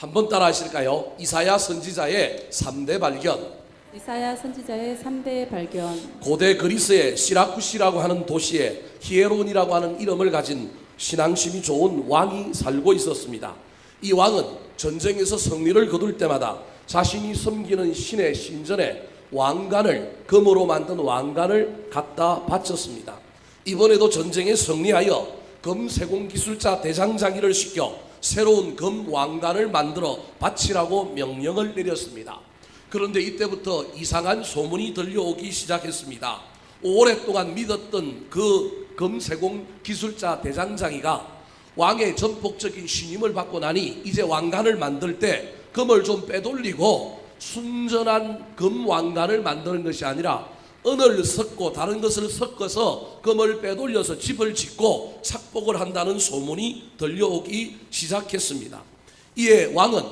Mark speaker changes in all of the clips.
Speaker 1: 한번 따라 하실까요? 이사야 선지자의 3대 발견.
Speaker 2: 이사야 선지자의 3대 발견.
Speaker 1: 고대 그리스의 시라쿠시라고 하는 도시에 히에론이라고 하는 이름을 가진 신앙심이 좋은 왕이 살고 있었습니다. 이 왕은 전쟁에서 승리를 거둘 때마다 자신이 섬기는 신의 신전에 왕관을, 금으로 만든 왕관을 갖다 바쳤습니다. 이번에도 전쟁에 승리하여 금세공 기술자 대장장이를 시켜 새로운 금 왕관을 만들어 바치라고 명령을 내렸습니다. 그런데 이때부터 이상한 소문이 들려오기 시작했습니다. 오랫동안 믿었던 그 금세공 기술자 대장장이가 왕의 전폭적인 신임을 받고 나니 이제 왕관을 만들 때 금을 좀 빼돌리고 순전한 금 왕관을 만드는 것이 아니라 은을 섞고 다른 것을 섞어서 금을 빼돌려서 집을 짓고 착복을 한다는 소문이 들려오기 시작했습니다. 이에 왕은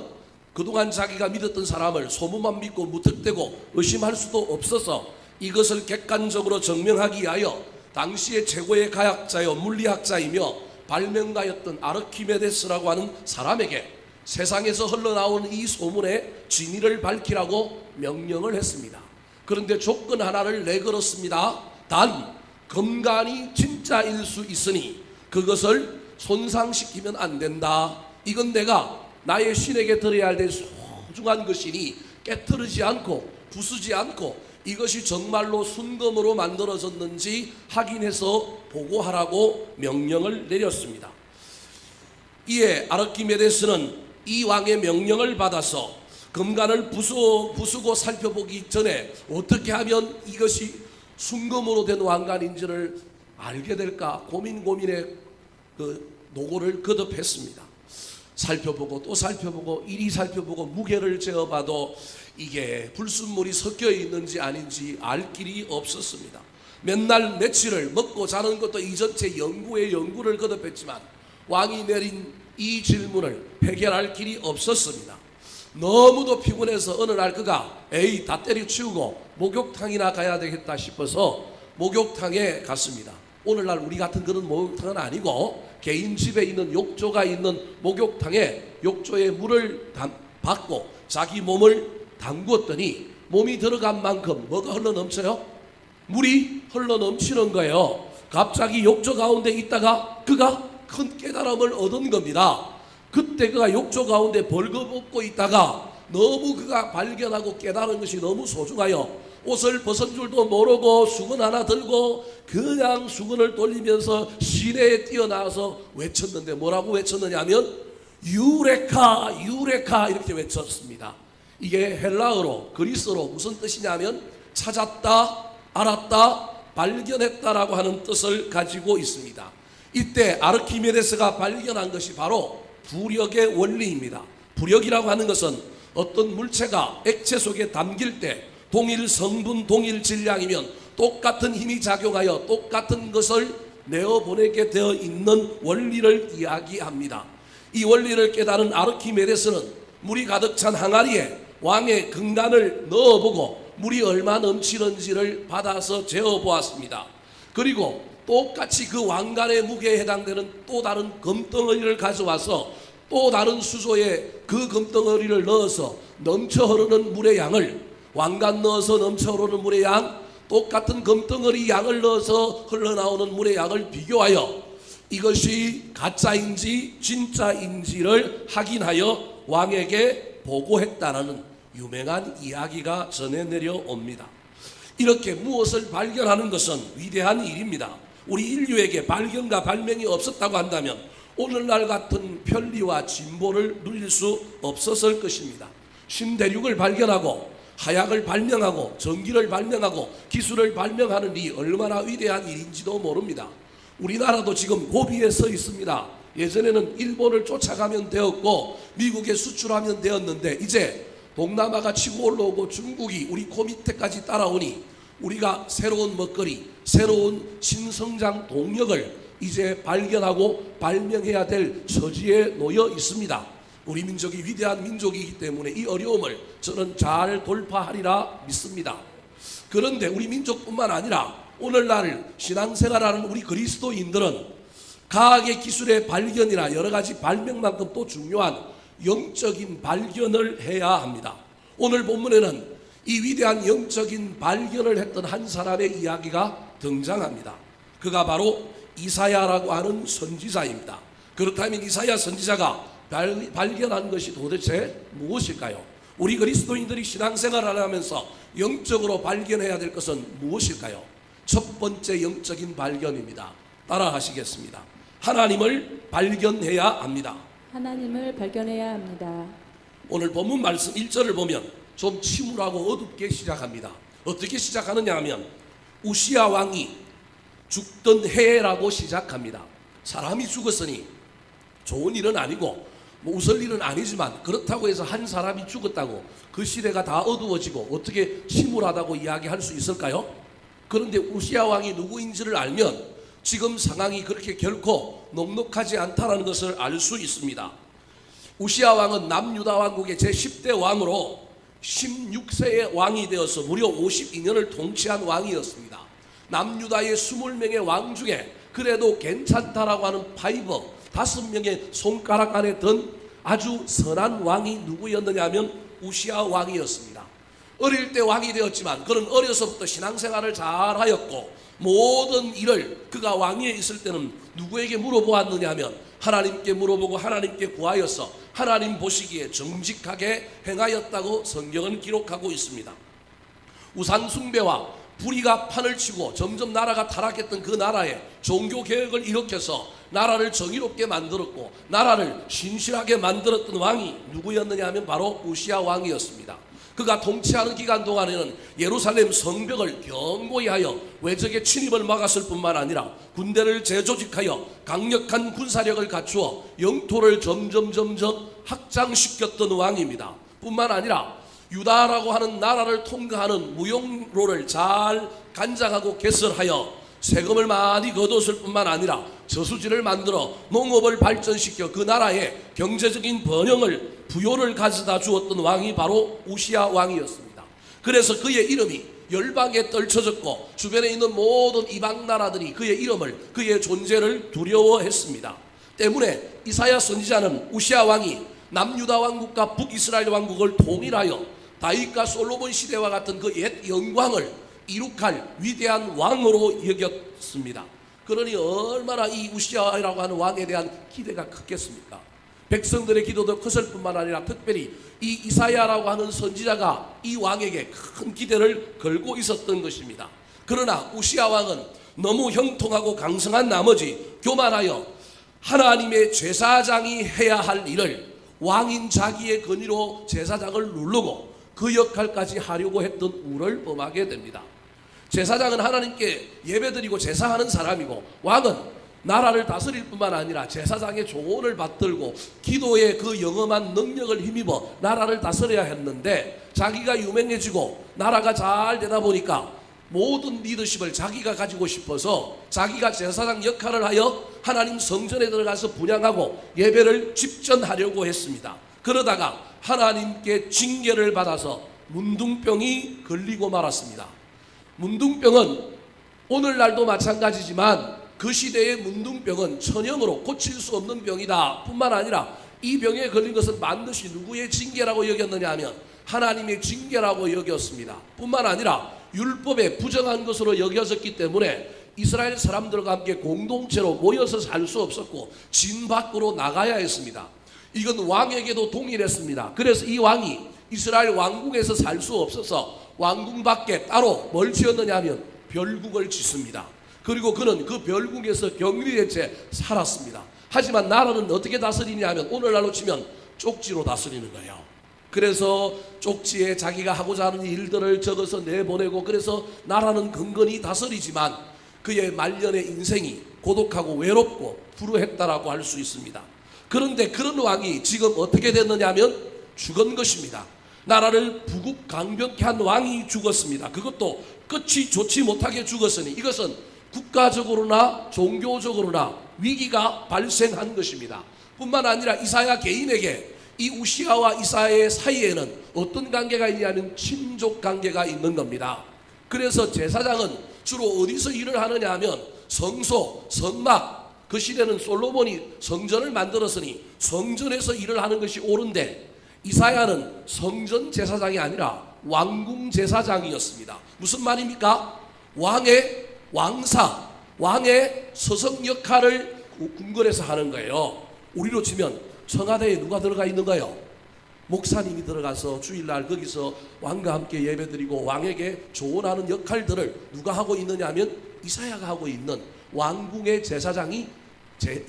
Speaker 1: 그동안 자기가 믿었던 사람을 소문만 믿고 무턱대고 의심할 수도 없어서 이것을 객관적으로 증명하기 위하여 당시의 최고의 과학자요 물리학자이며 발명가였던 아르키메데스라고 하는 사람에게 세상에서 흘러나오는 이 소문의 진위를 밝히라고 명령을 했습니다. 그런데 조건 하나를 내걸었습니다. 단 금관이 진짜일 수 있으니 그것을 손상시키면 안 된다. 이건 내가 나의 신에게 드려야 될 소중한 것이니 깨트리지 않고 부수지 않고 이것이 정말로 순금으로 만들어졌는지 확인해서 보고하라고 명령을 내렸습니다. 이에 아르키메데스는 이 왕의 명령을 받아서 금관을 부수고 살펴보기 전에 어떻게 하면 이것이 순금으로 된 왕관인지를 알게 될까 고민에 그 노고를 거듭했습니다. 살펴보고 또 살펴보고 이리 살펴보고 무게를 재어봐도 이게 불순물이 섞여 있는지 아닌지 알 길이 없었습니다. 몇 날 며칠을 먹고 자는 것도 이 전체 연구를 거듭했지만 왕이 내린 이 질문을 해결할 길이 없었습니다. 너무도 피곤해서 어느 날 그가 다 때려치우고 목욕탕이나 가야 되겠다 싶어서 목욕탕에 갔습니다. 오늘날 우리 같은 그런 목욕탕은 아니고 개인 집에 있는 욕조가 있는 목욕탕에 욕조에 물을 받고 자기 몸을 담궜더니 몸이 들어간 만큼 뭐가 흘러넘쳐요? 물이 흘러넘치는 거예요. 갑자기 욕조 가운데 있다가 그가 큰 깨달음을 얻은 겁니다. 그때 그가 욕조 가운데 벌거벗고 있다가 너무 그가 발견하고 깨달은 것이 너무 소중하여 옷을 벗은 줄도 모르고 수건 하나 들고 그냥 수건을 돌리면서 시내에 뛰어나와서 외쳤는데 뭐라고 외쳤느냐 하면 유레카 유레카 이렇게 외쳤습니다. 이게 헬라어로 그리스어로 무슨 뜻이냐면 찾았다, 알았다, 발견했다라고 하는 뜻을 가지고 있습니다. 이때 아르키메데스가 발견한 것이 바로 부력의 원리입니다. 부력이라고 하는 것은 어떤 물체가 액체 속에 담길 때 동일 성분, 동일 질량이면 똑같은 힘이 작용하여 똑같은 것을 내어보내게 되어 있는 원리를 이야기합니다. 이 원리를 깨달은 아르키메데스는 물이 가득 찬 항아리에 왕의 금관을 넣어보고 물이 얼마 넘치는지를 받아서 재어보았습니다. 그리고 똑같이 그 왕관의 무게에 해당되는 또 다른 금덩어리를 가져와서 또 다른 수조에 그 금덩어리를 넣어서 넘쳐 흐르는 물의 양을 왕관 넣어서 넘쳐 흐르는 물의 양 똑같은 금덩어리 양을 넣어서 흘러나오는 물의 양을 비교하여 이것이 가짜인지 진짜인지를 확인하여 왕에게 보고했다는 유명한 이야기가 전해 내려옵니다. 이렇게 무엇을 발견하는 것은 위대한 일입니다. 우리 인류에게 발견과 발명이 없었다고 한다면 오늘날 같은 편리와 진보를 누릴 수 없었을 것입니다. 신대륙을 발견하고 하약을 발명하고 전기를 발명하고 기술을 발명하는 이 얼마나 위대한 일인지도 모릅니다. 우리나라도 지금 고비에 서 있습니다. 예전에는 일본을 쫓아가면 되었고 미국에 수출하면 되었는데 이제 동남아가 치고 올라오고 중국이 우리 코 밑에까지 따라오니 우리가 새로운 먹거리, 새로운 신성장 동력을 이제 발견하고 발명해야 될 처지에 놓여 있습니다. 우리 민족이 위대한 민족이기 때문에 이 어려움을 저는 잘 돌파하리라 믿습니다. 그런데 우리 민족뿐만 아니라 오늘날 신앙생활하는 우리 그리스도인들은 과학의 기술의 발견이나 여러 가지 발명만큼 또 중요한 영적인 발견을 해야 합니다. 오늘 본문에는 이 위대한 영적인 발견을 했던 한 사람의 이야기가 등장합니다. 그가 바로 이사야라고 하는 선지자입니다. 그렇다면 이사야 선지자가 발견한 것이 도대체 무엇일까요? 우리 그리스도인들이 신앙생활을 하면서 영적으로 발견해야 될 것은 무엇일까요? 첫 번째 영적인 발견입니다. 따라 하시겠습니다. 하나님을 발견해야 합니다.
Speaker 2: 하나님을 발견해야 합니다.
Speaker 1: 오늘 본문 말씀 1절을 보면 좀 침울하고 어둡게 시작합니다. 어떻게 시작하느냐 하면 우시야 왕이 죽던 해라고 시작합니다. 사람이 죽었으니 좋은 일은 아니고 웃을 일은 아니지만 그렇다고 해서 한 사람이 죽었다고 그 시대가 다 어두워지고 어떻게 침울하다고 이야기할 수 있을까요? 그런데 우시야 왕이 누구인지를 알면 지금 상황이 그렇게 결코 녹록하지 않다는 것을 알 수 있습니다. 우시야 왕은 남유다 왕국의 제10대 왕으로 16세의 왕이 되어서 무려 52년을 통치한 왕이었습니다. 남유다의 20명의 왕 중에 그래도 괜찮다라고 하는 5명의 손가락 안에 든 아주 선한 왕이 누구였느냐 하면 우시야 왕이었습니다. 어릴 때 왕이 되었지만 그는 어려서부터 신앙생활을 잘하였고 모든 일을 그가 왕위에 있을 때는 누구에게 물어보았느냐 하면 하나님께 물어보고 하나님께 구하여서 하나님 보시기에 정직하게 행하였다고 성경은 기록하고 있습니다. 우상 숭배와 불의가 판을 치고 점점 나라가 타락했던 그 나라에 종교개혁을 일으켜서 나라를 정의롭게 만들었고 나라를 신실하게 만들었던 왕이 누구였느냐 하면 바로 우시야 왕이었습니다. 그가 통치하는 기간 동안에는 예루살렘 성벽을 견고히 하여 외적의 침입을 막았을 뿐만 아니라 군대를 재조직하여 강력한 군사력을 갖추어 영토를 점점 확장시켰던 왕입니다. 뿐만 아니라 유다라고 하는 나라를 통과하는 무용로를 잘 간장하고 개설하여 세금을 많이 거뒀을 뿐만 아니라 저수지를 만들어 농업을 발전시켜 그 나라의 경제적인 번영을 부요를 가져다 주었던 왕이 바로 우시야 왕이었습니다. 그래서 그의 이름이 열방에 떨쳐졌고 주변에 있는 모든 이방 나라들이 그의 이름을 그의 존재를 두려워했습니다. 때문에 이사야 선지자는 우시야 왕이 남유다 왕국과 북이스라엘 왕국을 통일하여 다윗과 솔로몬 시대와 같은 그 옛 영광을 이룩할 위대한 왕으로 여겼습니다. 그러니 얼마나 이 우시야라고 하는 왕에 대한 기대가 컸겠습니까? 백성들의 기도도 컸을 뿐만 아니라 특별히 이 이사야라고 하는 선지자가 이 왕에게 큰 기대를 걸고 있었던 것입니다. 그러나 우시야 왕은 너무 형통하고 강성한 나머지 교만하여 하나님의 제사장이 해야 할 일을 왕인 자기의 권위로 제사장을 누르고 그 역할까지 하려고 했던 우를 범하게 됩니다. 제사장은 하나님께 예배드리고 제사하는 사람이고 왕은 나라를 다스릴 뿐만 아니라 제사장의 조언을 받들고 기도의 그 영험한 능력을 힘입어 나라를 다스려야 했는데 자기가 유명해지고 나라가 잘 되다 보니까 모든 리더십을 자기가 가지고 싶어서 자기가 제사장 역할을 하여 하나님 성전에 들어가서 분향하고 예배를 집전하려고 했습니다. 그러다가 하나님께 징계를 받아서 문둥병이 걸리고 말았습니다. 문둥병은 오늘날도 마찬가지지만 그 시대의 문둥병은 천형으로 고칠 수 없는 병이다 뿐만 아니라 이 병에 걸린 것은 반드시 누구의 징계라고 여겼느냐 하면 하나님의 징계라고 여겼습니다. 뿐만 아니라 율법에 부정한 것으로 여겨졌기 때문에 이스라엘 사람들과 함께 공동체로 모여서 살 수 없었고 진 밖으로 나가야 했습니다. 이건 왕에게도 동일했습니다. 그래서 이 왕이 이스라엘 왕궁에서 살 수 없어서 왕궁 밖에 따로 뭘 지었느냐 하면 별국을 짓습니다. 그리고 그는 그 별국에서 격리된 채 살았습니다. 하지만 나라는 어떻게 다스리냐 하면 오늘날로 치면 쪽지로 다스리는 거예요. 그래서 쪽지에 자기가 하고자 하는 일들을 적어서 내보내고 그래서 나라는 근근히 다스리지만 그의 말년의 인생이 고독하고 외롭고 불우했다라고 할 수 있습니다. 그런데 그런 왕이 지금 어떻게 됐느냐 하면 죽은 것입니다. 나라를 부국강변케 한 왕이 죽었습니다. 그것도 끝이 좋지 못하게 죽었으니 이것은 국가적으로나 종교적으로나 위기가 발생한 것입니다. 뿐만 아니라 이사야 개인에게 이 우시야와 이사야의 사이에는 어떤 관계가 있냐면 친족 관계가 있는 겁니다. 그래서 제사장은 주로 어디서 일을 하느냐 하면 성소, 성막, 그 시대는 솔로몬이 성전을 만들었으니 성전에서 일을 하는 것이 옳은데 이사야는 성전 제사장이 아니라 왕궁 제사장이었습니다. 무슨 말입니까? 왕의 왕사, 왕의 서성 역할을 궁궐에서 하는 거예요. 우리로 치면 청와대에 누가 들어가 있는가요? 목사님이 들어가서 주일날 거기서 왕과 함께 예배드리고 왕에게 조언하는 역할들을 누가 하고 있느냐 하면 이사야가 하고 있는 왕궁의 제사장이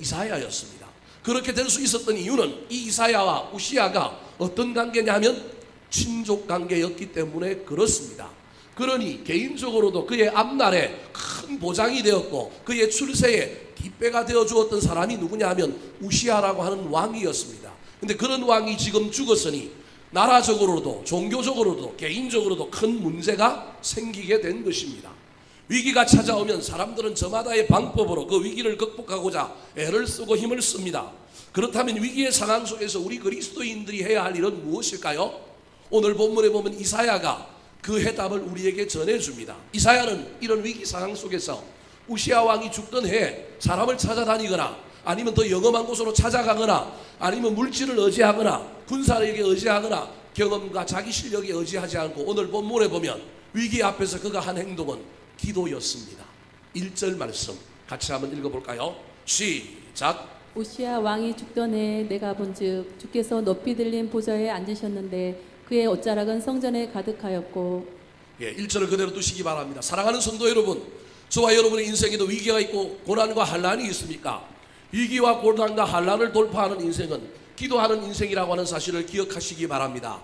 Speaker 1: 이사야였습니다. 그렇게 될 수 있었던 이유는 이 이사야와 우시야가 어떤 관계냐 하면 친족 관계였기 때문에 그렇습니다. 그러니 개인적으로도 그의 앞날에 큰 보장이 되었고 그의 출세에 뒷배가 되어 주었던 사람이 누구냐 하면 우시야라고 하는 왕이었습니다. 근데 그런 왕이 지금 죽었으니 나라적으로도 종교적으로도 개인적으로도 큰 문제가 생기게 된 것입니다. 위기가 찾아오면 사람들은 저마다의 방법으로 그 위기를 극복하고자 애를 쓰고 힘을 씁니다. 그렇다면 위기의 상황 속에서 우리 그리스도인들이 해야 할 일은 무엇일까요? 오늘 본문에 보면 이사야가 그 해답을 우리에게 전해줍니다. 이사야는 이런 위기 상황 속에서 우시야 왕이 죽던 해에 사람을 찾아다니거나 아니면 더 영험한 곳으로 찾아가거나 아니면 물질을 의지하거나 군사에게 의지하거나 경험과 자기 실력에 의지하지 않고 오늘 본문에 보면 위기 앞에서 그가 한 행동은 기도였습니다. 1절 말씀 같이 한번 읽어볼까요? 시작.
Speaker 2: 우시야 왕이 죽던 해에 내가 본즉 주께서 높이 들린 보좌에 앉으셨는데 그의 옷자락은 성전에 가득하였고.
Speaker 1: 1절을 그대로 두시기 바랍니다. 사랑하는 성도 여러분, 저와 여러분의 인생에도 위기가 있고 고난과 환난이 있습니까? 위기와 고난과 환난을 돌파하는 인생은 기도하는 인생이라고 하는 사실을 기억하시기 바랍니다.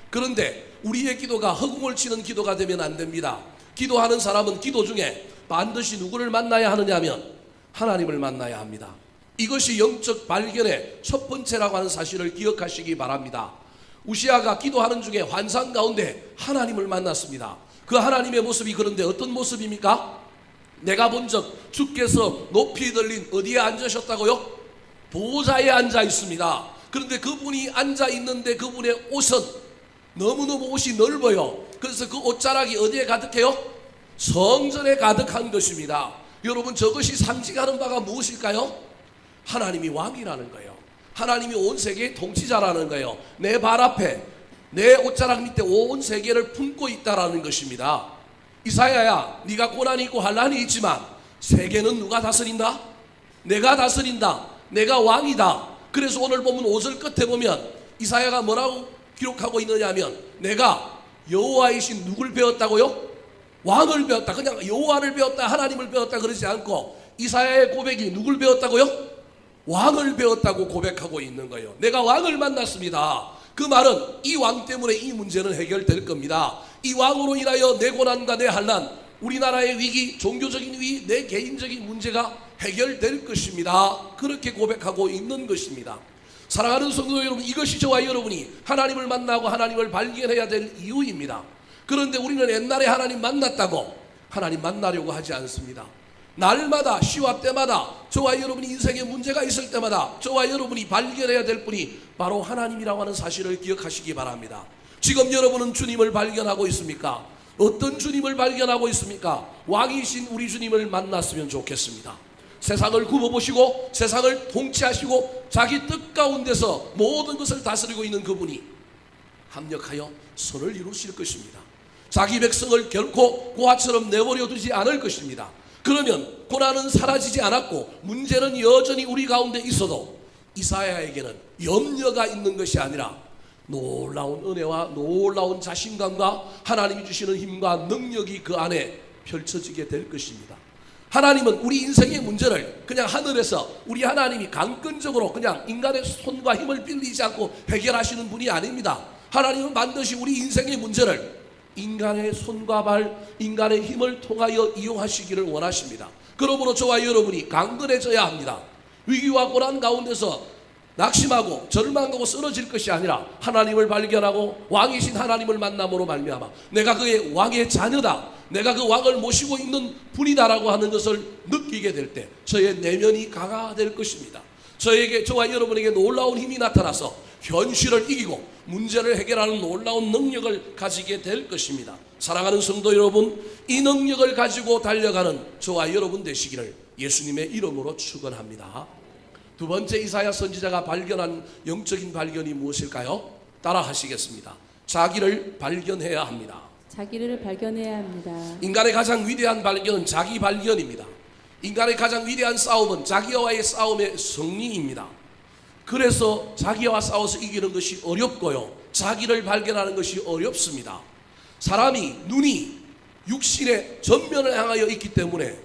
Speaker 1: 그런데 우리의 기도가 허공을 치는 기도가 되면 안 됩니다. 기도하는 사람은 기도 중에 반드시 누구를 만나야 하느냐면 하나님을 만나야 합니다. 이것이 영적 발견의 첫 번째라고 하는 사실을 기억하시기 바랍니다. 우시야가 기도하는 중에 환상 가운데 하나님을 만났습니다. 그 하나님의 모습이 그런데 어떤 모습입니까? 내가 본적 주께서 높이 들린 어디에 앉으셨다고요? 보좌에 앉아 있습니다. 그런데 그분이 앉아 있는데 그분의 옷은 너무너무 옷이 넓어요. 그래서 그 옷자락이 어디에 가득해요? 성전에 가득한 것입니다. 여러분, 저것이 상징하는 바가 무엇일까요? 하나님이 왕이라는 거예요. 하나님이 온 세계의 통치자라는 거예요. 내 발 앞에 내 옷자락 밑에 온 세계를 품고 있다라는 것입니다. 이사야야, 네가 고난이 있고 환난이 있지만 세계는 누가 다스린다? 내가 다스린다. 내가 왕이다. 그래서 오늘 보면 5절 끝에 보면 이사야가 뭐라고 기록하고 있느냐 하면 내가 여호와이신 누굴 배웠다고요? 왕을 배웠다. 그냥 여호와를 배웠다, 하나님을 배웠다 그러지 않고 이사야의 고백이 누굴 배웠다고요? 왕을 배웠다고 고백하고 있는 거예요. 내가 왕을 만났습니다. 그 말은 이 왕 때문에 이 문제는 해결될 겁니다. 이 왕으로 인하여 내 고난과 내 환난, 우리나라의 위기, 종교적인 위기, 내 개인적인 문제가 해결될 것입니다. 그렇게 고백하고 있는 것입니다. 사랑하는 성도 여러분, 이것이 저와 여러분이 하나님을 만나고 하나님을 발견해야 될 이유입니다. 그런데 우리는 옛날에 하나님 만났다고 하나님 만나려고 하지 않습니다. 날마다 시와 때마다 저와 여러분이 인생에 문제가 있을 때마다 저와 여러분이 발견해야 될 분이 바로 하나님이라고 하는 사실을 기억하시기 바랍니다. 지금 여러분은 주님을 발견하고 있습니까? 어떤 주님을 발견하고 있습니까? 왕이신 우리 주님을 만났으면 좋겠습니다. 세상을 굽어보시고 세상을 통치하시고 자기 뜻 가운데서 모든 것을 다스리고 있는 그분이 합력하여 선을 이루실 것입니다. 자기 백성을 결코 고아처럼 내버려 두지 않을 것입니다. 그러면 고난은 사라지지 않았고 문제는 여전히 우리 가운데 있어도 이사야에게는 염려가 있는 것이 아니라 놀라운 은혜와 놀라운 자신감과 하나님이 주시는 힘과 능력이 그 안에 펼쳐지게 될 것입니다. 하나님은 우리 인생의 문제를 그냥 하늘에서 우리 하나님이 강권적으로 그냥 인간의 손과 힘을 빌리지 않고 해결하시는 분이 아닙니다. 하나님은 반드시 우리 인생의 문제를 인간의 손과 발, 인간의 힘을 통하여 이용하시기를 원하십니다. 그러므로 저와 여러분이 강건해져야 합니다. 위기와 고난 가운데서 낙심하고 절망하고 쓰러질 것이 아니라 하나님을 발견하고 왕이신 하나님을 만남으로 말미암아 내가 그의 왕의 자녀다, 내가 그 왕을 모시고 있는 분이다라고 하는 것을 느끼게 될 때 저의 내면이 강화될 것입니다. 저와 여러분에게 놀라운 힘이 나타나서 현실을 이기고 문제를 해결하는 놀라운 능력을 가지게 될 것입니다. 사랑하는 성도 여러분, 이 능력을 가지고 달려가는 저와 여러분 되시기를 예수님의 이름으로 축원합니다. 두 번째 이사야 선지자가 발견한 영적인 발견이 무엇일까요? 따라 하시겠습니다. 자기를 발견해야 합니다.
Speaker 2: 자기를 발견해야 합니다.
Speaker 1: 인간의 가장 위대한 발견은 자기 발견입니다. 인간의 가장 위대한 싸움은 자기와의 싸움의 승리입니다. 그래서 자기와 싸워서 이기는 것이 어렵고요, 자기를 발견하는 것이 어렵습니다. 사람이 눈이 육신의 전면을 향하여 있기 때문에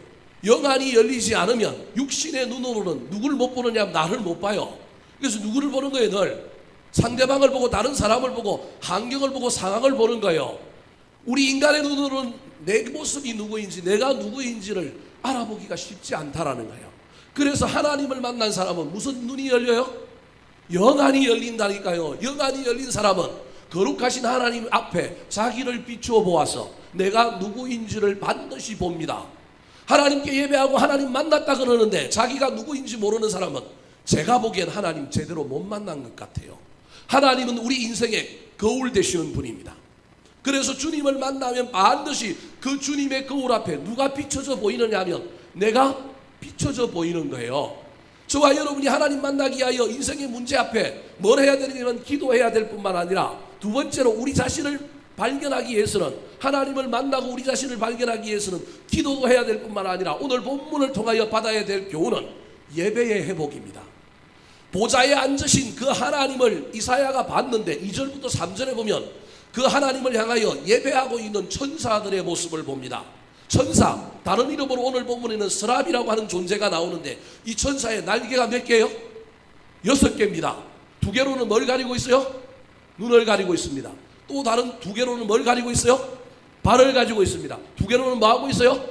Speaker 1: 영안이 열리지 않으면 육신의 눈으로는 누구를 못 보느냐 하면 나를 못 봐요. 그래서 누구를 보는 거예요? 늘 상대방을 보고 다른 사람을 보고 환경을 보고 상황을 보는 거예요. 우리 인간의 눈으로는 내 모습이 누구인지 내가 누구인지를 알아보기가 쉽지 않다라는 거예요. 그래서 하나님을 만난 사람은 무슨 눈이 열려요? 영안이 열린다니까요. 영안이 열린 사람은 거룩하신 하나님 앞에 자기를 비추어 보아서 내가 누구인지를 반드시 봅니다. 하나님께 예배하고 하나님 만났다 그러는데 자기가 누구인지 모르는 사람은 제가 보기엔 하나님 제대로 못 만난 것 같아요. 하나님은 우리 인생의 거울 되시는 분입니다. 그래서 주님을 만나면 반드시 그 주님의 거울 앞에 누가 비춰져 보이느냐 하면 내가 비춰져 보이는 거예요. 저와 여러분이 하나님 만나기 위하여 인생의 문제 앞에 뭘 해야 되냐면 기도해야 될 뿐만 아니라 두 번째로 우리 자신을 발견하기 위해서는, 하나님을 만나고 우리 자신을 발견하기 위해서는 기도도 해야 될 뿐만 아니라 오늘 본문을 통하여 받아야 될 교훈은 예배의 회복입니다. 보좌에 앉으신 그 하나님을 이사야가 봤는데 2절부터 3절에 보면 그 하나님을 향하여 예배하고 있는 천사들의 모습을 봅니다. 천사, 다른 이름으로 오늘 본문에는 스랍이라고 하는 존재가 나오는데 이 천사의 날개가 몇 개예요? 6개입니다. 2개로는 뭘 가리고 있어요? 눈을 가리고 있습니다. 또 다른 2개로는 뭘 가리고 있어요? 발을 가지고 있습니다. 2개로는 뭐 하고 있어요?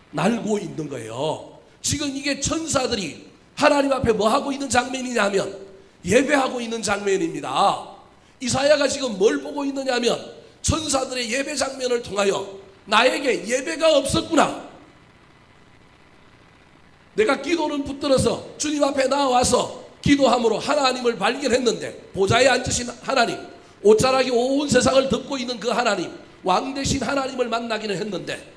Speaker 1: 날고 있는 거예요. 지금 이게 천사들이 하나님 앞에 뭐 하고 있는 장면이냐 하면 예배하고 있는 장면입니다. 이사야가 지금 뭘 보고 있느냐 하면 천사들의 예배 장면을 통하여 나에게 예배가 없었구나, 내가 기도는 붙들어서 주님 앞에 나와서 기도함으로 하나님을 발견했는데 보좌에 앉으신 하나님, 옷자락이 온 세상을 덮고 있는 그 하나님, 왕 대신 하나님을 만나기는 했는데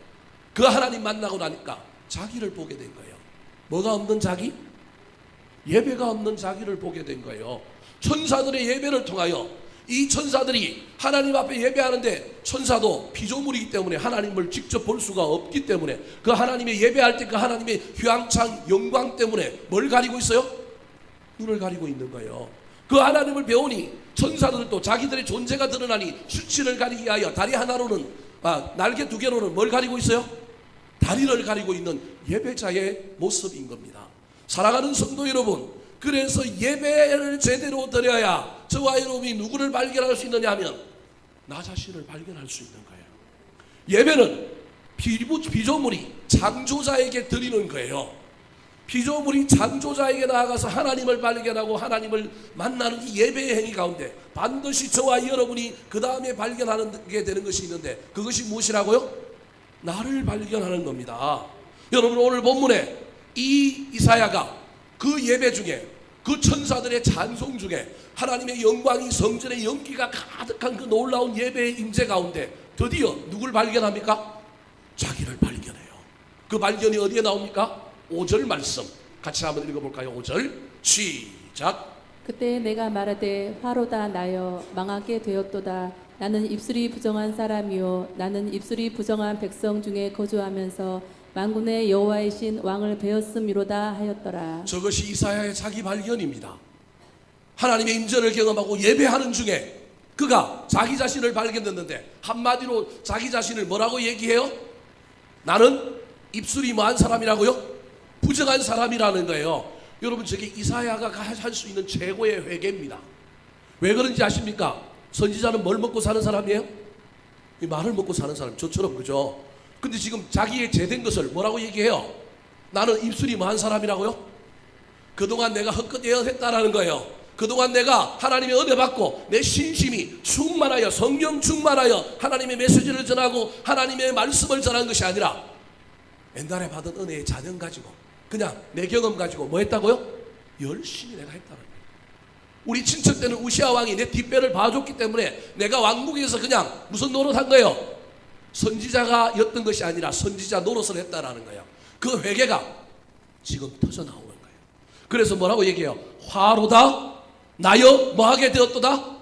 Speaker 1: 그 하나님 만나고 나니까 자기를 보게 된 거예요. 뭐가 없는 자기? 예배가 없는 자기를 보게 된 거예요. 천사들의 예배를 통하여 이 천사들이 하나님 앞에 예배하는데 천사도 피조물이기 때문에 하나님을 직접 볼 수가 없기 때문에 그 하나님의 예배할 때 그 하나님의 휘황찬 영광 때문에 뭘 가리고 있어요? 눈을 가리고 있는 거예요. 그 하나님을 배우니 천사들도 자기들의 존재가 드러나니 수치를 가리기 위하여 다리 하나로는 날개 2개로는 뭘 가리고 있어요? 다리를 가리고 있는 예배자의 모습인 겁니다. 사랑하는 성도 여러분, 그래서 예배를 제대로 드려야 저와 여러분이 누구를 발견할 수 있느냐 하면 나 자신을 발견할 수 있는 거예요. 예배는 피조물이 창조자에게 드리는 거예요. 피조물이 창조자에게 나아가서 하나님을 발견하고 하나님을 만나는 이 예배의 행위 가운데 반드시 저와 여러분이 그 다음에 발견하게 되는 것이 있는데 그것이 무엇이라고요? 나를 발견하는 겁니다. 여러분, 오늘 본문에 이 이사야가 그 예배 중에 그 천사들의 찬송 중에 하나님의 영광이 성전의 연기가 가득한 그 놀라운 예배의 임재 가운데 드디어 누굴 발견합니까? 자기를 발견해요. 그 발견이 어디에 나옵니까? 5절 말씀 같이 한번 읽어볼까요? 5절 시작.
Speaker 2: 그때 내가 말하되 화로다 나여 망하게 되었도다. 나는 입술이 부정한 사람이요 나는 입술이 부정한 백성 중에 거주하면서 만군의 여호와이신 왕을 배웠음이로다 하였더라.
Speaker 1: 저것이 이사야의 자기 발견입니다. 하나님의 임재를 경험하고 예배하는 중에 그가 자기 자신을 발견했는데 한마디로 자기 자신을 뭐라고 얘기해요? 나는 입술이 뭐한 사람이라고요? 부정한 사람이라는 거예요. 여러분, 저게 이사야가 할 수 있는 최고의 회개입니다. 왜 그런지 아십니까? 선지자는 뭘 먹고 사는 사람이에요? 이 말을 먹고 사는 사람, 저처럼, 그죠? 근데 지금 자기의 죄된 것을 뭐라고 얘기해요? 나는 입술이 뭐한 사람이라고요? 그동안 내가 헛되어 했다라는 거예요. 그동안 내가 하나님의 은혜 받고 내 신심이 충만하여 성령 충만하여 하나님의 메시지를 전하고 하나님의 말씀을 전한 것이 아니라 옛날에 받은 은혜의 자녀 가지고 그냥 내 경험 가지고 뭐 했다고요? 열심히 내가 했다는 거예요. 우리 친척 때는 우시아 왕이 내 뒷배를 봐줬기 때문에 내가 왕궁에서 그냥 무슨 노릇한 거예요? 선지자가 였던 것이 아니라 선지자 노릇을 했다라는 거예요. 그 회개가 지금 터져 나오는 거예요. 그래서 뭐라고 얘기해요? 화로다 나여 뭐하게 되었도다?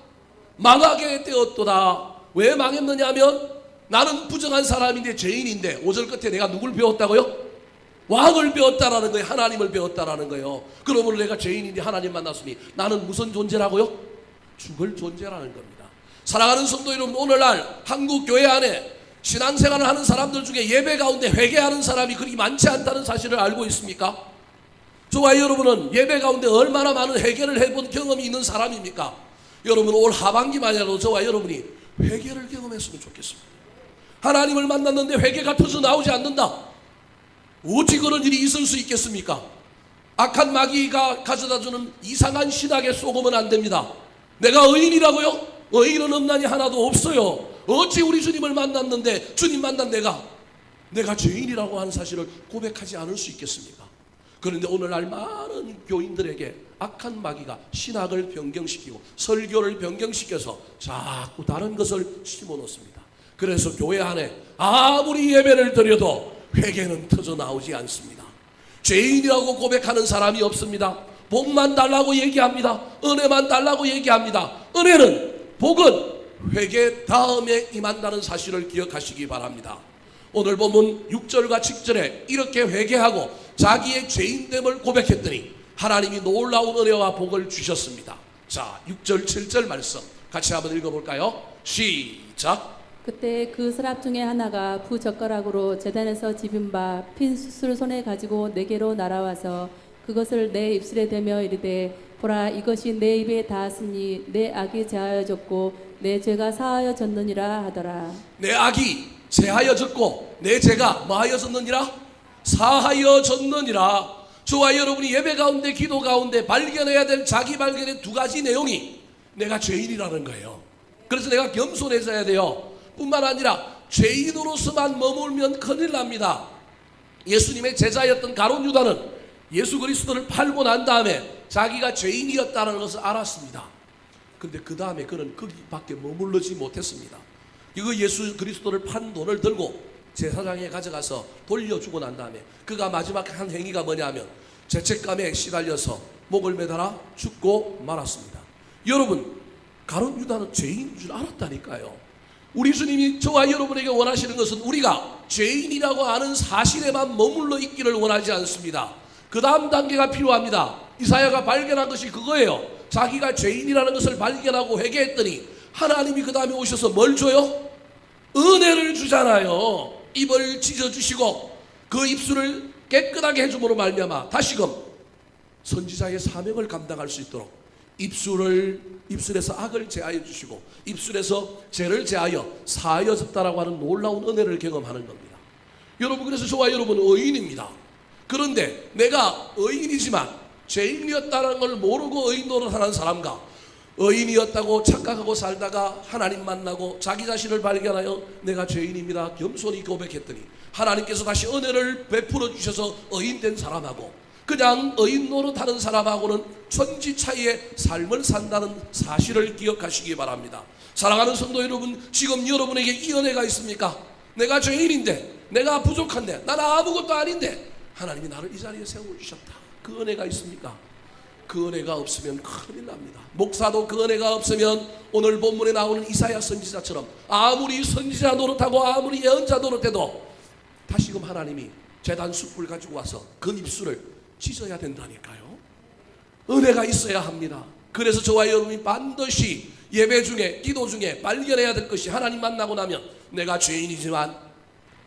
Speaker 1: 망하게 되었도다. 왜 망했느냐 하면 나는 부정한 사람인데 죄인인데 5절 끝에 내가 누굴 배웠다고요? 왕을 배웠다라는 거예요. 하나님을 배웠다라는 거예요. 그러므로 내가 죄인인데 하나님 만났으니 나는 무슨 존재라고요? 죽을 존재라는 겁니다. 사랑하는 성도 여러분, 오늘날 한국 교회 안에 신앙생활을 하는 사람들 중에 예배 가운데 회개하는 사람이 그리 많지 않다는 사실을 알고 있습니까? 저와 여러분은 예배 가운데 얼마나 많은 회개를 해본 경험이 있는 사람입니까? 여러분 올 하반기만이라도 저와 여러분이 회개를 경험했으면 좋겠습니다. 하나님을 만났는데 회개가 터져 나오지 않는다. 어찌 그런 일이 있을 수 있겠습니까? 악한 마귀가 가져다주는 이상한 신학에 속으면 안 됩니다. 내가 의인이라고요? 의인은 없나니 하나도 없어요. 어찌 우리 주님을 만났는데 주님 만난 내가 죄인이라고 하는 사실을 고백하지 않을 수 있겠습니까? 그런데 오늘날 많은 교인들에게 악한 마귀가 신학을 변경시키고 설교를 변경시켜서 자꾸 다른 것을 심어놓습니다. 그래서 교회 안에 아무리 예배를 드려도 회개는 터져 나오지 않습니다. 죄인이라고 고백하는 사람이 없습니다. 복만 달라고 얘기합니다. 은혜만 달라고 얘기합니다. 복은 회개 다음에 임한다는 사실을 기억하시기 바랍니다. 오늘 보면 6절과 7절에 이렇게 회개하고 자기의 죄인됨을 고백했더니 하나님이 놀라운 은혜와 복을 주셨습니다. 자, 6절 7절 말씀 같이 한번 읽어볼까요? 시작.
Speaker 2: 그때 그 서랍 중에 하나가 부젓가락으로 제단에서 집은 바 핀 숯을 손에 가지고 내게로 날아와서 그것을 내 입술에 대며 이르되 보라 이것이 내 입에 닿았으니 내 악이 제하여졌고 내 죄가 사하여졌느니라 하더라.
Speaker 1: 내 악이 제하여졌고 내 죄가 뭐하여졌느니라? 사하여졌느니라. 저와 여러분이 예배 가운데 기도 가운데 발견해야 될 자기 발견의 두 가지 내용이 내가 죄인이라는 거예요. 그래서 내가 겸손해져야 돼요. 뿐만 아니라 죄인으로서만 머물면 큰일 납니다. 예수님의 제자였던 가룟 유다는 예수 그리스도를 팔고 난 다음에 자기가 죄인이었다는 것을 알았습니다. 근데 그 다음에 그는 거기밖에 머물르지 못했습니다. 이거 예수 그리스도를 판 돈을 들고 제사장에 가져가서 돌려주고 난 다음에 그가 마지막 한 행위가 뭐냐면 죄책감에 시달려서 목을 매달아 죽고 말았습니다. 여러분, 가룟 유다는 죄인인 줄 알았다니까요. 우리 주님이 저와 여러분에게 원하시는 것은 우리가 죄인이라고 하는 사실에만 머물러 있기를 원하지 않습니다. 그 다음 단계가 필요합니다. 이사야가 발견한 것이 그거예요. 자기가 죄인이라는 것을 발견하고 회개했더니 하나님이 그 다음에 오셔서 뭘 줘요? 은혜를 주잖아요. 입을 찢어주시고 그 입술을 깨끗하게 해줌으로 말미암아 다시금 선지자의 사명을 감당할 수 있도록 입술에서 악을 제하여 주시고 입술에서 죄를 제하여 사하여졌다라고 하는 놀라운 은혜를 경험하는 겁니다. 여러분, 그래서 저와 여러분은 의인입니다. 그런데 내가 의인이지만 죄인이었다는 걸 모르고 의인 노릇하는 사람과 의인이었다고 착각하고 살다가 하나님 만나고 자기 자신을 발견하여 내가 죄인입니다 겸손히 고백했더니 하나님께서 다시 은혜를 베풀어 주셔서 의인된 사람하고 그냥 의인 노릇하는 사람하고는 천지 차이의 삶을 산다는 사실을 기억하시기 바랍니다. 사랑하는 성도 여러분, 지금 여러분에게 이 은혜가 있습니까? 내가 죄인인데, 내가 부족한데, 나는 아무것도 아닌데 하나님이 나를 이 자리에 세워주셨다. 그 은혜가 있습니까? 그 은혜가 없으면 큰일 납니다. 목사도 그 은혜가 없으면 오늘 본문에 나오는 이사야 선지자처럼 아무리 선지자 노릇하고 아무리 예언자 노릇해도 다시금 하나님이 제단 숯불 가지고 와서 그 입술을 찢어야 된다니까요. 은혜가 있어야 합니다. 그래서 저와 여러분이 반드시 예배 중에 기도 중에 발견해야 될 것이 하나님 만나고 나면 내가 죄인이지만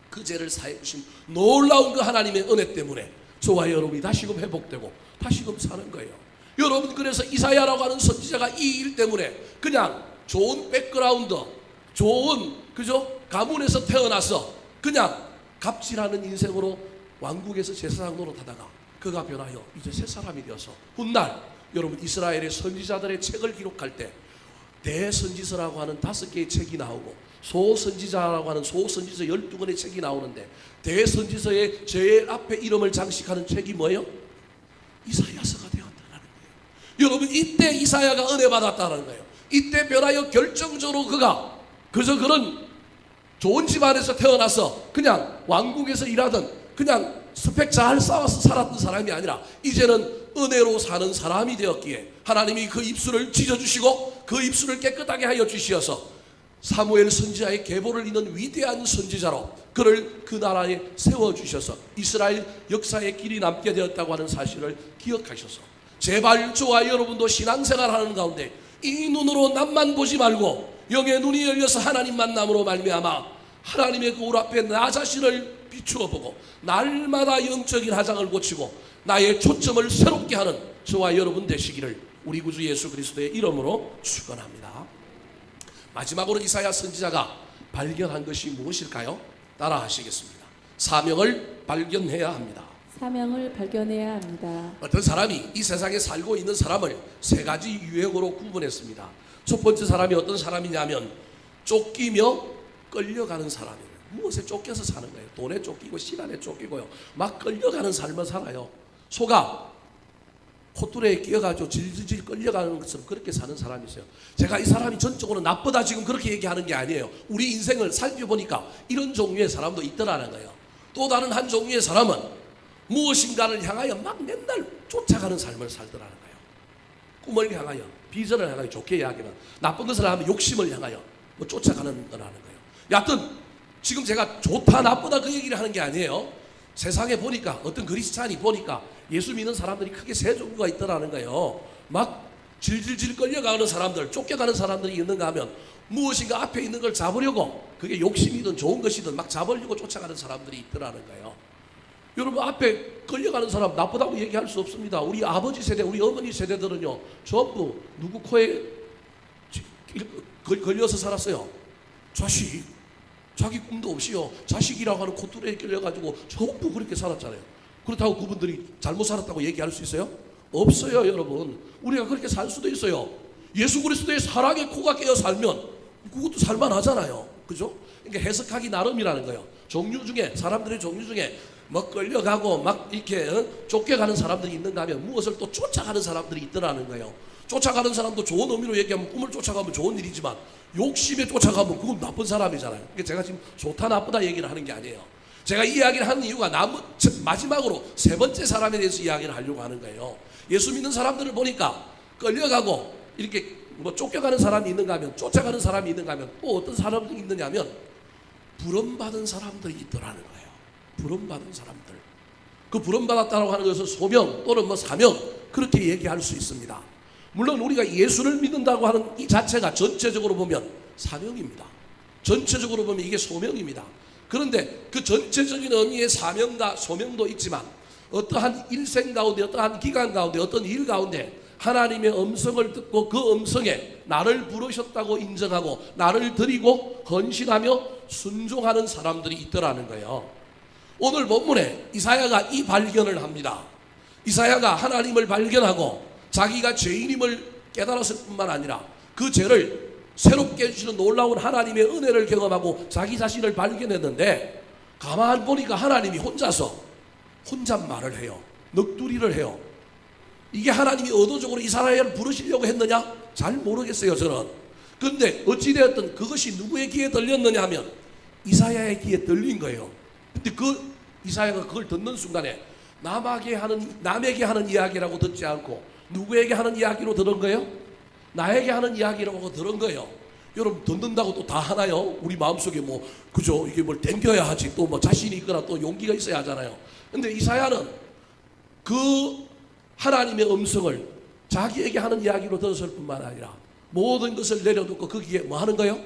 Speaker 1: 그 죄를 사해 주신 놀라운 그 하나님의 은혜 때문에 저와 여러분이 다시금 회복되고 다시금 사는 거예요. 여러분, 그래서 이사야라고 하는 선지자가 이 일 때문에 그냥 좋은 백그라운드, 좋은 가문에서 태어나서 그냥 갑질하는 인생으로 왕국에서 제사장 노릇하다가 그가 변하여 이제 새 사람이 되어서 훗날 여러분 이스라엘의 선지자들의 책을 기록할 때 대선지서라고 하는 5개의 책이 나오고 소선지자라고 하는 소선지서 12권의 책이 나오는데 대선지서의 제일 앞에 이름을 장식하는 책이 뭐예요? 이사야서가 되었다는 거예요. 여러분, 이때 이사야가 은혜 받았다는 거예요. 이때 변하여 결정적으로 그가 그저 그런 좋은 집안에서 태어나서 그냥 왕국에서 일하던 그냥 스펙 잘 쌓아서 살았던 사람이 아니라 이제는 은혜로 사는 사람이 되었기에 하나님이 그 입술을 찢어주시고 그 입술을 깨끗하게 하여 주시어서 사무엘 선지자의 계보를 잇는 위대한 선지자로 그를 그 나라에 세워주셔서 이스라엘 역사의 길이 남게 되었다고 하는 사실을 기억하셔서 제발 저와 여러분도 신앙생활하는 가운데 이 눈으로 남만 보지 말고 영의 눈이 열려서 하나님 만남으로 말미암아 하나님의 거울 앞에 나 자신을 비추어 보고 날마다 영적인 하장을 고치고 나의 초점을 새롭게 하는 저와 여러분 되시기를 우리 구주 예수 그리스도의 이름으로 축원합니다. 마지막으로 이사야 선지자가 발견한 것이 무엇일까요? 따라 하시겠습니다. 사명을 발견해야 합니다.
Speaker 2: 사명을 발견해야 합니다.
Speaker 1: 어떤 사람이 이 세상에 살고 있는 사람을 세 가지 유형으로 구분했습니다. 첫 번째 사람이 어떤 사람이냐면 쫓기며 끌려가는 사람이에요. 무엇에 쫓겨서 사는 거예요. 돈에 쫓기고 시간에 쫓기고요. 막 끌려가는 삶을 살아요. 소가 콧뚜레에 끼어가지고 질질 끌려가는 것처럼 그렇게 사는 사람이 있어요. 제가 이 사람이 전적으로 나쁘다 지금 그렇게 얘기하는 게 아니에요. 우리 인생을 살펴보니까 이런 종류의 사람도 있더라는 거예요. 또 다른 한 종류의 사람은 무엇인가를 향하여 막 맨날 쫓아가는 삶을 살더라는 거예요. 꿈을 향하여, 비전을 향하여 좋게 이야기하면, 나쁜 것을 하면 욕심을 향하여 뭐 쫓아가는 거라는 거예요. 여하튼 지금 제가 좋다 나쁘다 그 얘기를 하는 게 아니에요. 세상에 보니까 어떤 그리스찬이 보니까 예수 믿는 사람들이 크게 세 종류가 있더라는 거예요. 막 질질질 끌려가는 사람들, 쫓겨가는 사람들이 있는가 하면 무엇인가 앞에 있는 걸 잡으려고, 그게 욕심이든 좋은 것이든 막 잡으려고 쫓아가는 사람들이 있더라는 거예요. 여러분, 앞에 끌려가는 사람 나쁘다고 얘기할 수 없습니다. 우리 아버지 세대, 우리 어머니 세대들은요 전부 누구 코에 걸려서 살았어요. 자식, 자기 꿈도 없이요 자식이라고 하는 콧뚜레에 끌려가지고 전부 그렇게 살았잖아요. 그렇다고 그분들이 잘못 살았다고 얘기할 수 있어요? 없어요. 여러분, 우리가 그렇게 살 수도 있어요. 예수 그리스도의 사랑의 코가 깨어 살면 그것도 살만하잖아요. 그죠? 그러니까 해석하기 나름이라는 거예요. 종류 중에, 사람들의 종류 중에 막 끌려가고 막 이렇게 쫓겨가는 사람들이 있는가 하면 무엇을 또 쫓아가는 사람들이 있더라는 거예요. 쫓아가는 사람도 좋은 의미로 얘기하면 꿈을 쫓아가면 좋은 일이지만 욕심에 쫓아가면 그건 나쁜 사람이잖아요. 그러니까 제가 지금 좋다 나쁘다 얘기를 하는 게 아니에요. 제가 이 이야기를 하는 이유가 마지막으로 세 번째 사람에 대해서 이야기를 하려고 하는 거예요. 예수 믿는 사람들을 보니까 끌려가고 이렇게 뭐 쫓겨가는 사람이 있는가 하면, 쫓아가는 사람이 있는가 하면 또 어떤 사람들이 있느냐 하면 부름받은 사람들이 있더라는 거예요. 부름받은 사람들. 그 부름받았다고 하는 것은 소명 또는 뭐 사명, 그렇게 얘기할 수 있습니다. 물론 우리가 예수를 믿는다고 하는 이 자체가 전체적으로 보면 사명입니다. 전체적으로 보면 이게 소명입니다. 그런데 그 전체적인 의미의 사명과 소명도 있지만 어떠한 일생 가운데, 어떠한 기간 가운데, 어떤 일 가운데 하나님의 음성을 듣고 그 음성에 나를 부르셨다고 인정하고 나를 드리고 헌신하며 순종하는 사람들이 있더라는 거예요. 오늘 본문에 이사야가 이 발견을 합니다. 이사야가 하나님을 발견하고 자기가 죄인임을 깨달았을 뿐만 아니라 그 죄를 새롭게 해주시는 놀라운 하나님의 은혜를 경험하고 자기 자신을 발견했는데, 가만 보니까 하나님이 혼잣말을 해요. 넋두리를 해요. 이게 하나님이 의도적으로 이사야를 부르시려고 했느냐? 잘 모르겠어요, 저는. 그런데 어찌되었든 그것이 누구의 귀에 들렸느냐 하면 이사야의 귀에 들린 거예요. 근데 그 이사야가 그걸 듣는 순간에 남에게 하는 이야기라고 듣지 않고 누구에게 하는 이야기로 들은 거예요? 나에게 하는 이야기라고 들은 거예요. 여러분, 듣는다고 또 다 하나요? 우리 마음속에 뭐, 그죠? 이게 뭘 땡겨야 하지. 또 뭐 자신이 있거나 또 용기가 있어야 하잖아요. 근데 이사야는 그 하나님의 음성을 자기에게 하는 이야기로 들었을 뿐만 아니라 모든 것을 내려놓고 거기에 뭐 하는 거예요?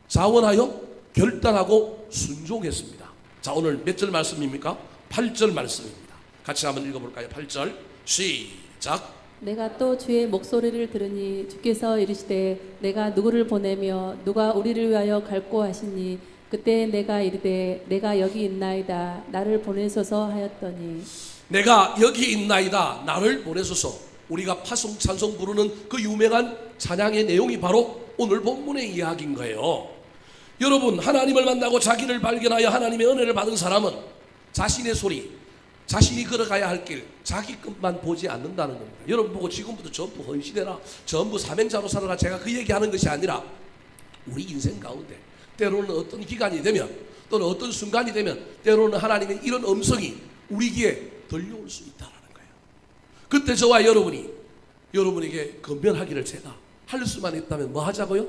Speaker 1: 자원하여 결단하고 순종했습니다. 자, 오늘 몇 절 말씀입니까? 8절 말씀입니다. 같이 한번 읽어볼까요? 8절 시작.
Speaker 2: 내가 또 주의 목소리를 들으니 주께서 이르시되 내가 누구를 보내며 누가 우리를 위하여 갈고 하시니 그때 내가 이르되 내가 여기 있나이다 나를 보내소서 하였더니,
Speaker 1: 내가 여기 있나이다 나를 보내소서. 우리가 파송 찬송 부르는 그 유명한 찬양의 내용이 바로 오늘 본문의 이야기인 거예요. 여러분, 하나님을 만나고 자기를 발견하여 하나님의 은혜를 받은 사람은 자신의 소리, 자신이 걸어가야 할 길, 자기 것만 보지 않는다는 겁니다. 여러분 보고 지금부터 전부 헌신해라, 전부 사명자로 살아라, 제가 그 얘기하는 것이 아니라 우리 인생 가운데 때로는 어떤 기간이 되면 또는 어떤 순간이 되면 때로는 하나님의 이런 음성이 우리 귀에 들려올 수 있다라는 거예요. 그때 저와 여러분에게 건면하기를 제가 할 수만 있다면 뭐 하자고요?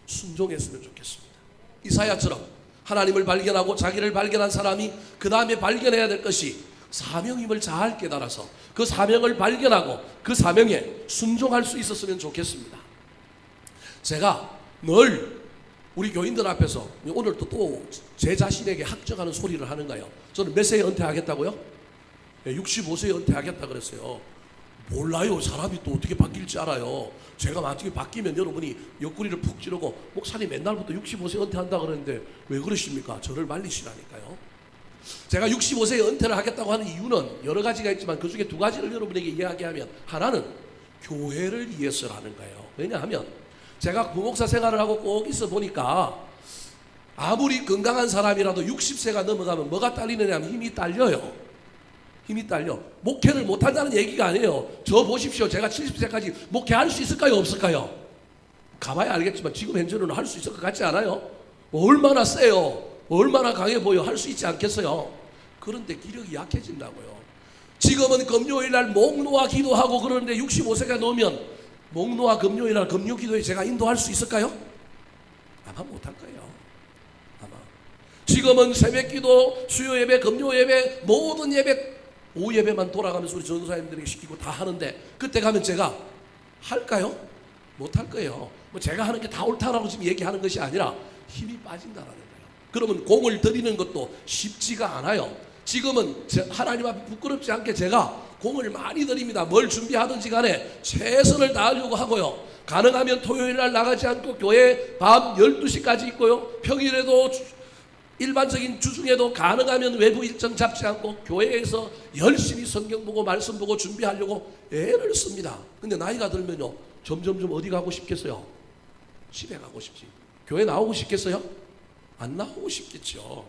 Speaker 1: 순종했으면 좋겠습니다. 이사야처럼 하나님을 발견하고 자기를 발견한 사람이 그 다음에 발견해야 될 것이 사명임을 잘 깨달아서 그 사명을 발견하고 그 사명에 순종할 수 있었으면 좋겠습니다. 제가 늘 우리 교인들 앞에서 오늘도 또 제 자신에게 학정하는 소리를 하는가요? 저는 몇 세에 은퇴하겠다고요? 65세에 은퇴하겠다 그랬어요. 몰라요. 사람이 또 어떻게 바뀔지 알아요. 제가 나중에 바뀌면 여러분이 옆구리를 푹 찌르고 목사님 맨날부터 65세 은퇴한다 그러는데 왜 그러십니까? 저를 말리시라니까요. 제가 65세에 은퇴를 하겠다고 하는 이유는 여러 가지가 있지만 그 중에 두 가지를 여러분에게 이야기하면, 하나는 교회를 위해서라는 거예요. 왜냐하면 제가 부목사 생활을 하고 꼭 있어 보니까 아무리 건강한 사람이라도 60세가 넘어가면 뭐가 딸리느냐 하면 힘이 딸려요. 힘이 딸려. 목회를 못한다는 얘기가 아니에요. 저 보십시오. 제가 70세까지 목회할 수 있을까요? 없을까요? 가봐야 알겠지만 지금 현재는 할 수 있을 것 같지 않아요? 얼마나 세요? 얼마나 강해 보여? 할 수 있지 않겠어요? 그런데 기력이 약해진다고요. 지금은 금요일날 목놓아 기도하고 그러는데 65세가 넘으면 목놓아 금요일날 금요 기도에 제가 인도할 수 있을까요? 아마 못할 거예요. 아마. 지금은 새벽 기도, 수요 예배, 금요 예배, 모든 예배 오후 예배만 돌아가면서 우리 전도사님들에게 시키고 다 하는데 그때 가면 제가 할까요? 못할 거예요. 뭐 제가 하는 게 다 옳다라고 지금 얘기하는 것이 아니라 힘이 빠진다라는 거예요. 그러면 공을 들이는 것도 쉽지가 않아요. 지금은 하나님 앞에 부끄럽지 않게 제가 공을 많이 들입니다. 뭘 준비하든지 간에 최선을 다하려고 하고요. 가능하면 토요일 날 나가지 않고 교회 밤 12시까지 있고요. 평일에도 일반적인 주중에도 가능하면 외부 일정 잡지 않고 교회에서 열심히 성경 보고 말씀 보고 준비하려고 애를 씁니다. 근데 나이가 들면요, 점점점 어디 가고 싶겠어요? 집에 가고 싶지. 교회 나오고 싶겠어요? 안 나오고 싶겠죠.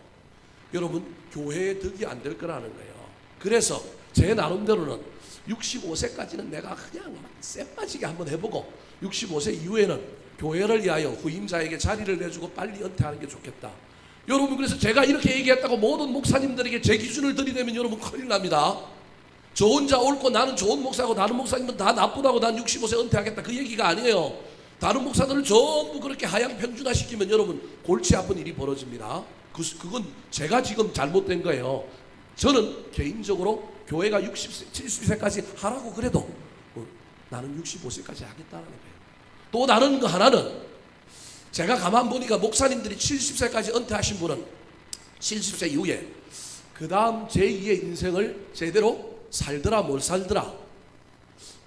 Speaker 1: 여러분, 교회에 덕이 안 될 거라는 거예요. 그래서 제 나름대로는 65세까지는 내가 그냥 쎄빠지게 한번 해보고 65세 이후에는 교회를 위하여 후임자에게 자리를 내주고 빨리 은퇴하는 게 좋겠다. 여러분, 그래서 제가 이렇게 얘기했다고 모든 목사님들에게 제 기준을 들이대면 여러분 큰일 납니다. 저 혼자 옳고 나는 좋은 목사고 다른 목사님은 다 나쁘다고 난 65세 은퇴하겠다, 그 얘기가 아니에요. 다른 목사들을 전부 그렇게 하향 평준화시키면 여러분 골치 아픈 일이 벌어집니다. 그건 제가 지금 잘못된 거예요. 저는 개인적으로 교회가 60세, 70세까지 하라고 그래도 나는 65세까지 하겠다는 거예요. 또 다른 거 하나는, 제가 가만 보니까 목사님들이 70세까지 은퇴하신 분은 70세 이후에 그 다음 제2의 인생을 제대로 살더라 못 살더라,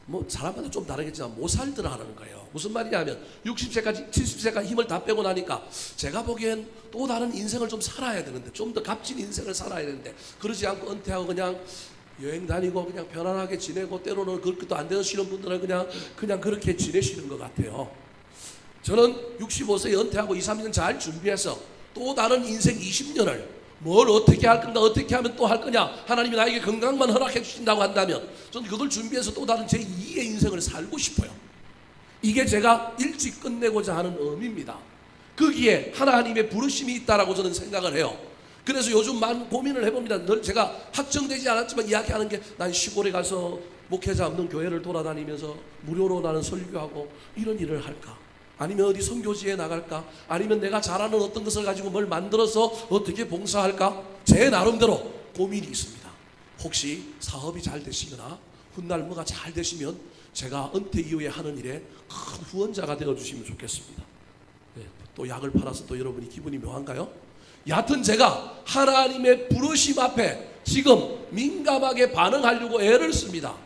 Speaker 1: 뭐 사람마다 좀 다르겠지만 못 살더라 하는 거예요. 무슨 말이냐면 60세까지 70세까지 힘을 다 빼고 나니까 제가 보기엔 또 다른 인생을 좀 살아야 되는데, 좀 더 값진 인생을 살아야 되는데 그러지 않고 은퇴하고 그냥 여행 다니고 그냥 편안하게 지내고, 때로는 그것도 안 되시는 분들은 그냥 그렇게 지내시는 것 같아요. 저는 65세에 은퇴하고 2, 3년 잘 준비해서 또 다른 인생 20년을 뭘 어떻게 할 건가, 어떻게 하면 또 할 거냐, 하나님이 나에게 건강만 허락해 주신다고 한다면 저는 그걸 준비해서 또 다른 제2의 인생을 살고 싶어요. 이게 제가 일찍 끝내고자 하는 의미입니다. 거기에 하나님의 부르심이 있다라고 저는 생각을 해요. 그래서 요즘 많은 고민을 해봅니다. 늘 제가 확정되지 않았지만 이야기하는 게, 난 시골에 가서 목회자 없는 교회를 돌아다니면서 무료로 나는 설교하고 이런 일을 할까? 아니면 어디 선교지에 나갈까? 아니면 내가 잘하는 어떤 것을 가지고 뭘 만들어서 어떻게 봉사할까? 제 나름대로 고민이 있습니다. 혹시 사업이 잘 되시거나 훗날 뭐가 잘 되시면 제가 은퇴 이후에 하는 일에 큰 후원자가 되어주시면 좋겠습니다. 네, 또 약을 팔아서 또 여러분이 기분이 묘한가요? 여하튼 제가 하나님의 부르심 앞에 지금 민감하게 반응하려고 애를 씁니다.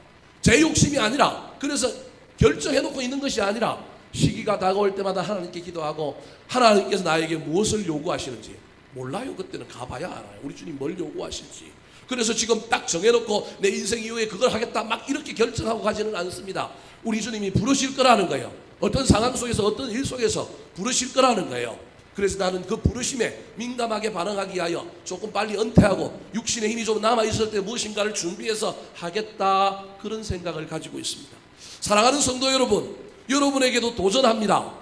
Speaker 1: 제 욕심이 아니라, 그래서 결정해놓고 있는 것이 아니라 시기가 다가올 때마다 하나님께 기도하고, 하나님께서 나에게 무엇을 요구하시는지 몰라요. 그때는 가봐야 알아요. 우리 주님 뭘 요구하실지. 그래서 지금 딱 정해놓고 내 인생 이후에 그걸 하겠다 막 이렇게 결정하고 가지는 않습니다. 우리 주님이 부르실 거라는 거예요. 어떤 상황 속에서 어떤 일 속에서 부르실 거라는 거예요. 그래서 나는 그 부르심에 민감하게 반응하기 위하여 조금 빨리 은퇴하고 육신의 힘이 좀 남아있을 때 무엇인가를 준비해서 하겠다, 그런 생각을 가지고 있습니다. 사랑하는 성도 여러분, 여러분에게도 도전합니다.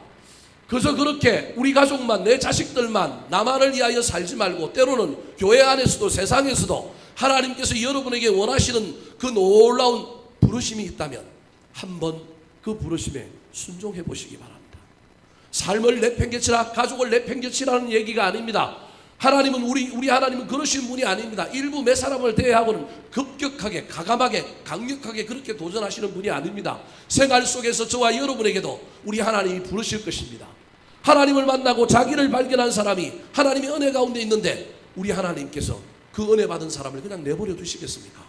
Speaker 1: 그래서 그렇게 우리 가족만, 내 자식들만 나만을 위하여 살지 말고 때로는 교회 안에서도 세상에서도 하나님께서 여러분에게 원하시는 그 놀라운 부르심이 있다면 한번 그 부르심에 순종해 보시기 바랍니다. 삶을 내팽개치라, 가족을 내팽개치라는 얘기가 아닙니다. 하나님은 우리 하나님은 그러신 분이 아닙니다. 일부 몇 사람을 대하고는 급격하게, 가감하게, 강력하게 그렇게 도전하시는 분이 아닙니다. 생활 속에서 저와 여러분에게도 우리 하나님이 부르실 것입니다. 하나님을 만나고 자기를 발견한 사람이 하나님의 은혜 가운데 있는데 우리 하나님께서 그 은혜 받은 사람을 그냥 내버려 두시겠습니까?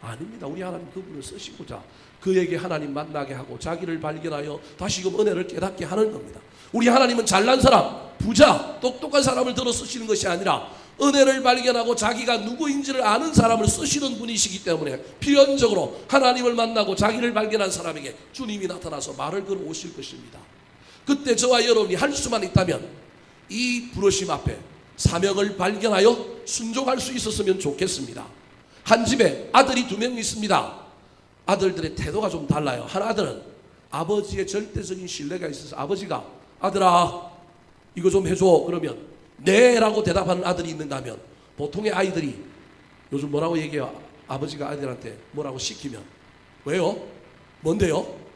Speaker 1: 아닙니다. 우리 하나님 그분을 쓰시고자 그에게 하나님 만나게 하고 자기를 발견하여 다시금 은혜를 깨닫게 하는 겁니다. 우리 하나님은 잘난 사람, 부자, 똑똑한 사람을 들어 쓰시는 것이 아니라 은혜를 발견하고 자기가 누구인지를 아는 사람을 쓰시는 분이시기 때문에 필연적으로 하나님을 만나고 자기를 발견한 사람에게 주님이 나타나서 말을 걸어 오실 것입니다. 그때 저와 여러분이 할 수만 있다면 이 부르심 앞에 사명을 발견하여 순종할 수 있었으면 좋겠습니다. 한 집에 아들이 2명 있습니다. 아들들의 태도가 좀 달라요. 한 아들은 아버지의 절대적인 신뢰가 있어서 아버지가 아들아 이거 좀 해줘 그러면 네 라고 대답하는 아들이 있는가 하면 보통의 아이들이 요즘 뭐라고 얘기해요? 아버지가 아이들한테 뭐라고 시키면 왜요? 뭔데요?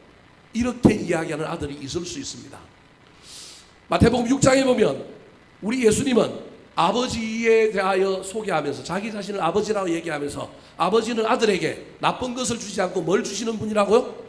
Speaker 1: 이렇게 이야기하는 아들이 있을 수 있습니다. 마태복음 6장에 보면 우리 예수님은 아버지에 대하여 소개하면서 자기 자신을 아버지라고 얘기하면서 아버지는 아들에게 나쁜 것을 주지 않고 뭘 주시는 분이라고요?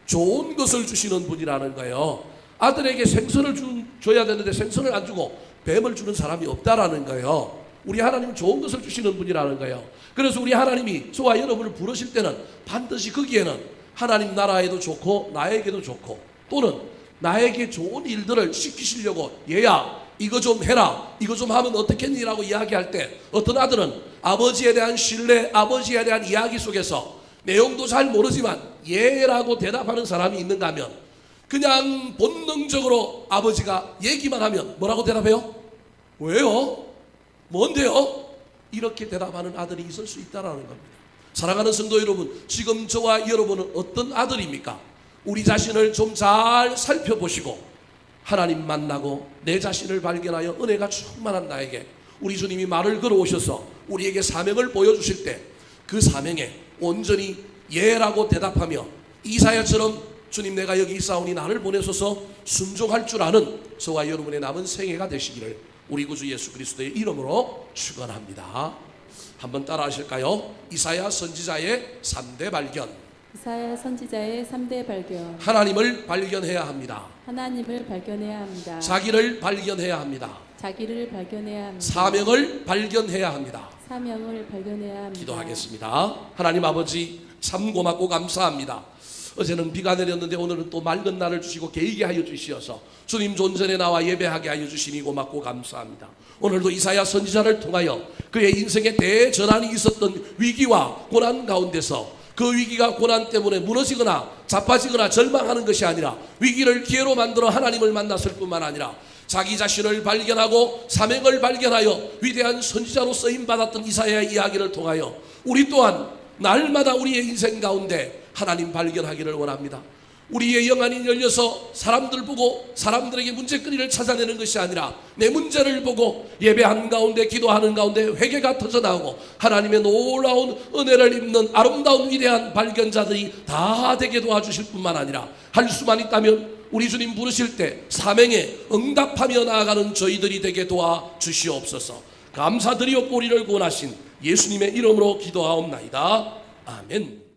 Speaker 1: 좋은 것을 주시는 분이라는 거예요. 아들에게 생선을 줘야 되는데 생선을 안 주고 뱀을 주는 사람이 없다라는 거예요. 우리 하나님은 좋은 것을 주시는 분이라는 거예요. 그래서 우리 하나님이 저와 여러분을 부르실 때는 반드시 거기에는 하나님 나라에도 좋고 나에게도 좋고 또는 나에게 좋은 일들을 시키시려고 얘야 이거 좀 해라 이거 좀 하면 어떻겠니라고 이야기할 때 어떤 아들은 아버지에 대한 신뢰 아버지에 대한 이야기 속에서 내용도 잘 모르지만 예라고 대답하는 사람이 있는가 하면 그냥 본능적으로 아버지가 얘기만 하면 뭐라고 대답해요? 왜요? 뭔데요? 이렇게 대답하는 아들이 있을 수 있다는 겁니다. 사랑하는 성도 여러분, 지금 저와 여러분은 어떤 아들입니까? 우리 자신을 좀 잘 살펴보시고 하나님 만나고 내 자신을 발견하여 은혜가 충만한 나에게 우리 주님이 말을 걸어오셔서 우리에게 사명을 보여주실 때 그 사명에 온전히 예라고 대답하며 이사야처럼 주님 내가 여기 있사오니 나를 보내소서 순종할 줄 아는 저와 여러분의 남은 생애가 되시기를 우리 구주 예수 그리스도의 이름으로 축원합니다. 한번 따라 하실까요? 이사야 선지자의 3대 발견.
Speaker 2: 이사야 선지자의 3대 발견.
Speaker 1: 하나님을 발견해야 합니다.
Speaker 2: 하나님을 발견해야 합니다.
Speaker 1: 자기를 발견해야 합니다.
Speaker 2: 자기를 발견해야 합니다.
Speaker 1: 사명을 발견해야 합니다.
Speaker 2: 사명을 발견해야 합니다.
Speaker 1: 기도하겠습니다. 하나님 아버지 참 고맙고 감사합니다. 어제는 비가 내렸는데 오늘은 또 맑은 날을 주시고 개이게 하여 주시어서 주님 존전에 나와 예배하게 하여 주시니 고맙고 감사합니다. 오늘도 이사야 선지자를 통하여 그의 인생에 대전환이 있었던 위기와 고난 가운데서 그 위기가 고난 때문에 무너지거나 자빠지거나 절망하는 것이 아니라 위기를 기회로 만들어 하나님을 만났을 뿐만 아니라 자기 자신을 발견하고 사명을 발견하여 위대한 선지자로 쓰임받았던 이사야의 이야기를 통하여 우리 또한 날마다 우리의 인생 가운데 하나님 발견하기를 원합니다. 우리의 영안이 열려서 사람들 보고 사람들에게 문제거리를 찾아내는 것이 아니라 내 문제를 보고 예배하는 가운데 기도하는 가운데 회개가 터져나오고 하나님의 놀라운 은혜를 입는 아름다운 위대한 발견자들이 다 되게 도와주실 뿐만 아니라 할 수만 있다면 우리 주님 부르실 때 사명에 응답하며 나아가는 저희들이 되게 도와주시옵소서. 감사드리옵고 우리를 구원하신 예수님의 이름으로 기도하옵나이다. 아멘.